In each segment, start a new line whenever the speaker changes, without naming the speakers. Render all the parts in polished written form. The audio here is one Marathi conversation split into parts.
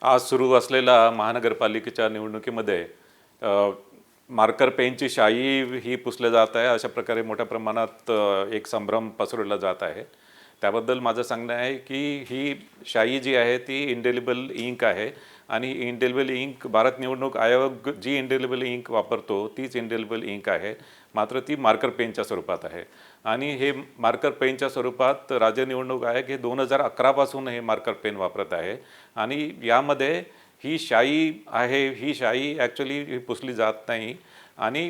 आज सुरू असलेल्या महानगरपालिकेच्या निवडणुकीमध्ये मार्कर पेनची शाई ही पुसले जात आहे. अशा प्रकारे मोठ्या प्रमाणात एक संभ्रम पसरवला जात आहे. त्याबद्दल माझं सांगणं आहे की ही शाई जी आहे ती इंडेलिबल इंक आहे आणि इंडेलिबल इंक भारत निवडणूक आयोग जी इंडेलिबल इंक वापरतो तीच इंडेलिबल इंक आहे, मात्र ती मार्कर पेनच्या स्वरूपात आहे. आणि हे मार्कर पेनच्या स्वरूपात राज्य निवडणूक आयोग हे 2011 पासून हे मार्कर पेन वापरत आहे. आणि यामध्ये ही शाई आहे, ही शाई ॲक्च्युली पुसली जात नाही. आणि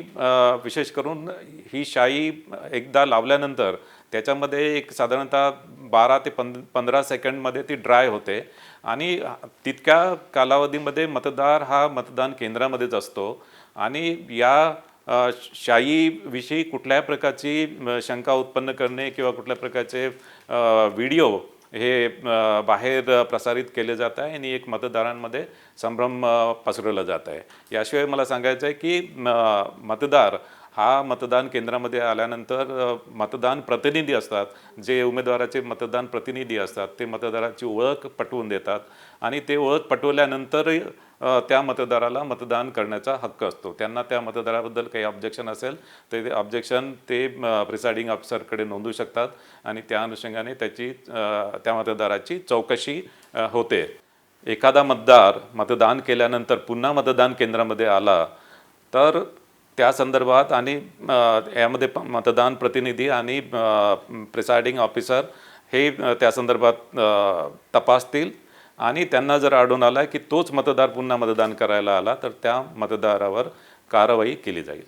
विशेष करून ही शाई एकदा लावल्यानंतर त्याच्यामध्ये एक साधारणतः 12 ते 15 सेकंडमध्ये ती ड्राय होते आणि तितक्या कालावधीमध्ये मतदार हा मतदान केंद्रामध्येच असतो. आणि या शाईविषयी कुठल्याही प्रकारची शंका उत्पन्न करणे किंवा कुठल्या प्रकारचे व्हिडिओ हे बाहेर प्रसारित केले जात आहे आणि एक मतदारांमध्ये संभ्रम पसरवला जात आहे. याशिवाय मला सांगायचं आहे की मतदार हा मतदान केंद्रामध्ये आल्यानंतर मतदान प्रतिनिधी असतात, जे उमेदवाराचे मतदान प्रतिनिधी असतात ते मतदाराची ओळख पटवून देतात आणि ते ओळख पटवल्यानंतर त्या मतदाराला मतदान करण्याचा हक्क असतो. त्यांना त्या मतदाराबद्दल काही ऑब्जेक्शन असेल तर ते ऑब्जेक्शन ते प्रिसाइडिंग ऑफिसरकडे नोंदवू शकतात आणि त्या अनुषंगाने त्या मतदाराची चौकशी होते. एखादा मतदार मतदान केल्यानंतर पुन्हा मतदान केंद्रामध्ये आला तर त्या संदर्भात आणि यामध्ये मतदान प्रतिनिधी आणि प्रिसाइडिंग ऑफिसर हे त्या संदर्भात तपासतील आणि त्यांना जर आढळून आला की तोच मतदार पुन्हा मतदान करायला आला तर त्या मतदारावर कारवाई केली जाईल.